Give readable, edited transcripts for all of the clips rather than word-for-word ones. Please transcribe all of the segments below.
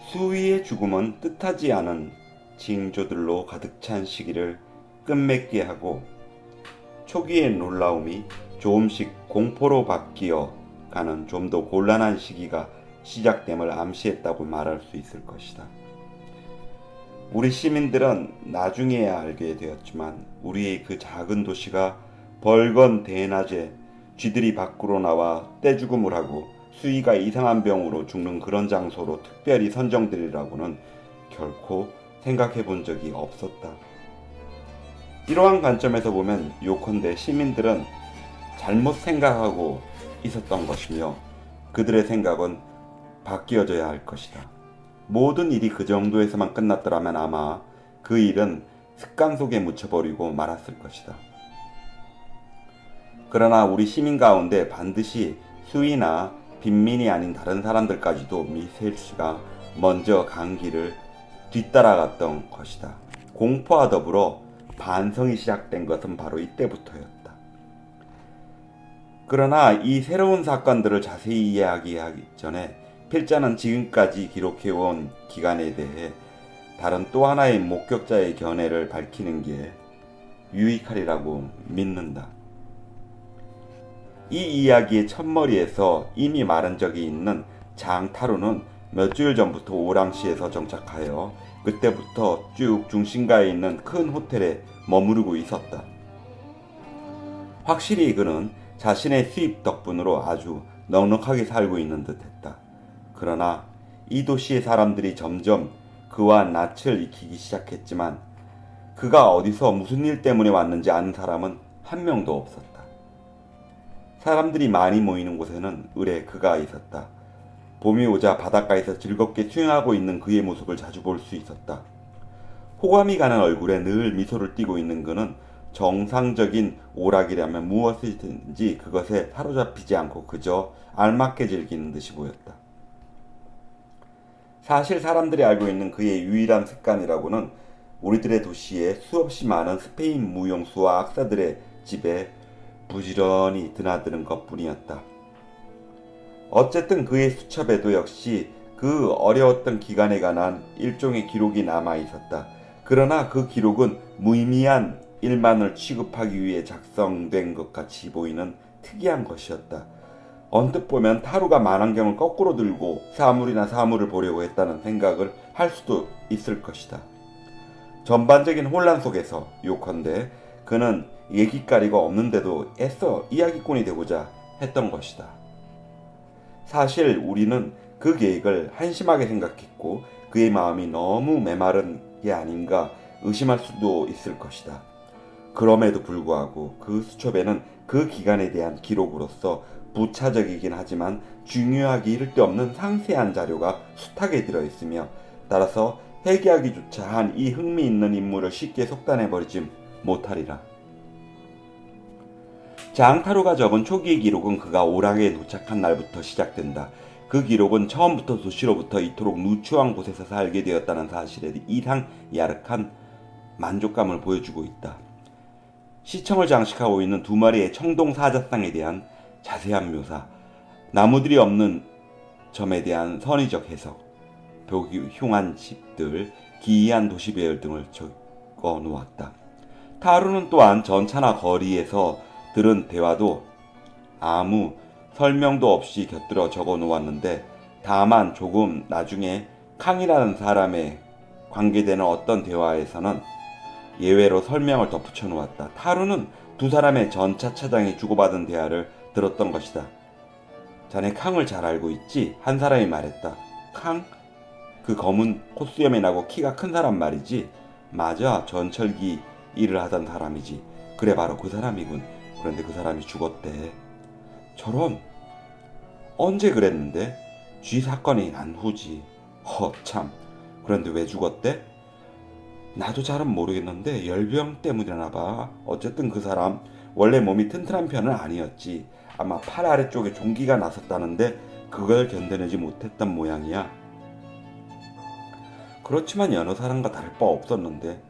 수위의 죽음은 뜻하지 않은 징조들로 가득 찬 시기를 끝맺게 하고 초기의 놀라움이 조금씩 공포로 바뀌어 가는 좀 더 곤란한 시기가 시작됨을 암시했다고 말할 수 있을 것이다. 우리 시민들은 나중에야 알게 되었지만 우리의 그 작은 도시가 벌건 대낮에 쥐들이 밖으로 나와 떼죽음을 하고 수위가 이상한 병으로 죽는 그런 장소로 특별히 선정되리라고는 결코 생각해 본 적이 없었다. 이러한 관점에서 보면 요컨대 시민들은 잘못 생각하고 있었던 것이며 그들의 생각은 바뀌어져야 할 것이다. 모든 일이 그 정도에서만 끝났더라면 아마 그 일은 습관 속에 묻혀버리고 말았을 것이다. 그러나 우리 시민 가운데 반드시 수위나 빈민이 아닌 다른 사람들까지도 미셀씨가 먼저 간 길을 뒤따라갔던 것이다. 공포와 더불어 반성이 시작된 것은 바로 이때부터였다. 그러나 이 새로운 사건들을 자세히 이야기하기 전에 필자는 지금까지 기록해온 기간에 대해 다른 또 하나의 목격자의 견해를 밝히는 게 유익하리라고 믿는다. 이 이야기의 첫머리에서 이미 말한 적이 있는 장타루는 몇 주일 전부터 오랑시에서 정착하여 그때부터 쭉 중심가에 있는 큰 호텔에 머무르고 있었다. 확실히 그는 자신의 수입 덕분으로 아주 넉넉하게 살고 있는 듯했다. 그러나 이 도시의 사람들이 점점 그와 낯을 익히기 시작했지만 그가 어디서 무슨 일 때문에 왔는지 아는 사람은 한 명도 없었다. 사람들이 많이 모이는 곳에는 을에 그가 있었다. 봄이 오자 바닷가에서 즐겁게 수영하고 있는 그의 모습을 자주 볼 수 있었다. 호감이 가는 얼굴에 늘 미소를 띠고 있는 그는 정상적인 오락이라면 무엇이든지 그것에 사로잡히지 않고 그저 알맞게 즐기는 듯이 보였다. 사실 사람들이 알고 있는 그의 유일한 습관이라고는 우리들의 도시에 수없이 많은 스페인 무용수와 악사들의 집에 부지런히 드나드는 것뿐이었다. 어쨌든 그의 수첩에도 역시 그 어려웠던 기간에 관한 일종의 기록이 남아 있었다. 그러나 그 기록은 무의미한 일만을 취급하기 위해 작성된 것 같이 보이는 특이한 것이었다. 언뜻 보면 타루가 만안경을 거꾸로 들고 사물이나 사물을 보려고 했다는 생각을 할 수도 있을 것이다. 전반적인 혼란 속에서 요컨대 그는 얘기거리가 없는데도 애써 이야기꾼이 되고자 했던 것이다. 사실 우리는 그 계획을 한심하게 생각했고 그의 마음이 너무 메마른 게 아닌가 의심할 수도 있을 것이다. 그럼에도 불구하고 그 수첩에는 그 기간에 대한 기록으로서 부차적이긴 하지만 중요하기 이를 데 없는 상세한 자료가 숱하게 들어있으며 따라서 회개하기조차 한 이 흥미있는 인물을 쉽게 속단해버리지 못하리라. 장타루가 적은 초기의 기록은 그가 오랑에 도착한 날부터 시작된다. 그 기록은 처음부터 도시로부터 이토록 누추한 곳에서 살게 되었다는 사실에 이상 야릇한 만족감을 보여주고 있다. 시청을 장식하고 있는 두 마리의 청동 사자상에 대한 자세한 묘사, 나무들이 없는 점에 대한 선의적 해석, 벽이 흉한 집들, 기이한 도시 배열 등을 적어 놓았다. 타루는 또한 전차나 거리에서 들은 대화도 아무 설명도 없이 곁들여 적어 놓았는데 다만 조금 나중에 캉이라는 사람에 관계되는 어떤 대화에서는 예외로 설명을 덧붙여 놓았다. 타루는 두 사람의 전차 차장이 주고받은 대화를 들었던 것이다. 자네 캉을 잘 알고 있지? 한 사람이 말했다. 캉? 그 검은 콧수염이 나고 키가 큰 사람 말이지? 맞아, 전철기 일을 하던 사람이지. 그래, 바로 그 사람이군. 그런데 그 사람이 죽었대. 저런, 언제 그랬는데? 쥐 사건이 난 후지. 참. 그런데 왜 죽었대? 나도 잘은 모르겠는데 열병 때문이나 봐. 어쨌든 그 사람 원래 몸이 튼튼한 편은 아니었지. 아마 팔 아래쪽에 종기가 났었다는데 그걸 견뎌내지 못했던 모양이야. 그렇지만 여느 사람과 다를 바 없었는데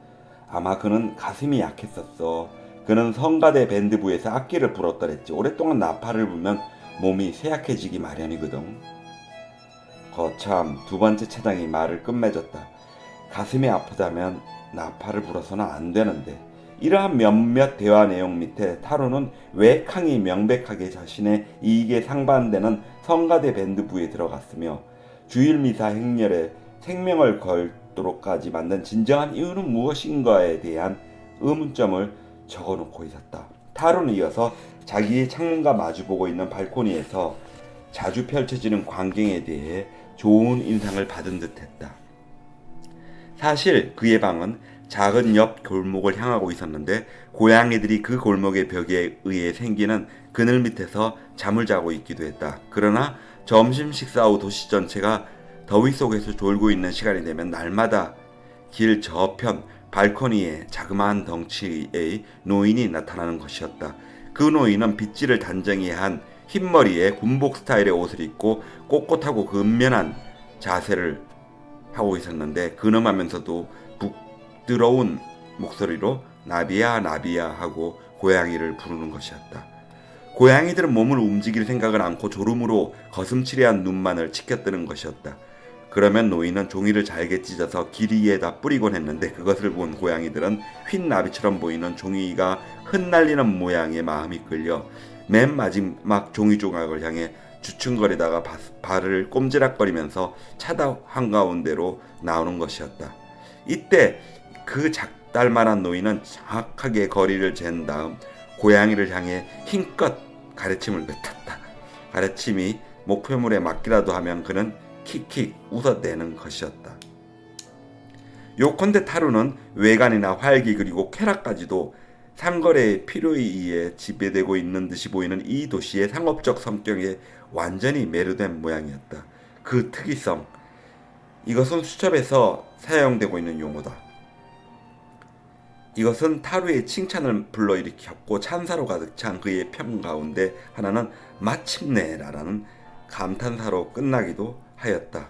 아마 그는 가슴이 약했었어. 그는 성가대 밴드부에서 악기를 불었더랬지. 오랫동안 나팔을 불면 몸이 쇠약해지기 마련이거든. 거참 두 번째 차장이 말을 끝맺었다. 가슴이 아프다면 나팔을 불어서는 안 되는데. 이러한 몇몇 대화 내용 밑에 타로는 외캉이 명백하게 자신의 이익에 상반되는 성가대 밴드부에 들어갔으며 주일 미사 행렬에 생명을 걸도록까지 만든 진정한 이유는 무엇인가에 대한 의문점을 적어놓고 있었다. 타로는 이어서 자기의 창문과 마주보고 있는 발코니에서 자주 펼쳐지는 광경에 대해 좋은 인상을 받은 듯했다. 사실 그의 방은 작은 옆 골목을 향하고 있었는데 고양이들이 그 골목의 벽에 의해 생기는 그늘 밑에서 잠을 자고 있기도 했다. 그러나 점심 식사 후 도시 전체가 더위 속에서 졸고 있는 시간이 되면 날마다 길 저편 발코니에 자그마한 덩치의 노인이 나타나는 것이었다. 그 노인은 빗질을 단정히 한 흰머리에 군복 스타일의 옷을 입고 꼿꼿하고 근면한 자세를 하고 있었는데 근엄하면서도 부드러운 목소리로 나비야 나비야 하고 고양이를 부르는 것이었다. 고양이들은 몸을 움직일 생각을 않고 졸음으로 거슴츠레한 눈만을 치켜뜨는 것이었다. 그러면 노인은 종이를 잘게 찢어서 길이에다 뿌리곤 했는데 그것을 본 고양이들은 흰 나비처럼 보이는 종이가 흩날리는 모양에 마음이 끌려 맨 마지막 종이 조각을 향해 주춤거리다가 발을 꼼지락거리면서 차다 한가운데로 나오는 것이었다. 이때 그 작달만한 노인은 정확하게 거리를 잰 다음 고양이를 향해 힘껏 가르침을 뱉었다. 가르침이 목표물에 맞기라도 하면 그는 킥킥 웃어대는 것이었다. 요컨대 타로는 외관이나 활기 그리고 쾌락까지도 상거래의 필요에 의해 지배되고 있는 듯이 보이는 이 도시의 상업적 성격에 완전히 매료된 모양이었다. 그 특이성, 이것은 수첩에서 사용되고 있는 용어다. 이것은 타로의 칭찬을 불러일으켰고 찬사로 가득 찬 그의 평 가운데 하나는 마침내라는 감탄사로 끝나기도 하였다.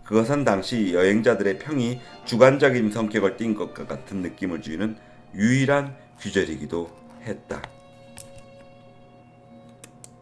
그것은 당시 여행자들의 평이 주관적인 성격을 띈 것과 같은 느낌을 주는 유일한 규절이기도 했다.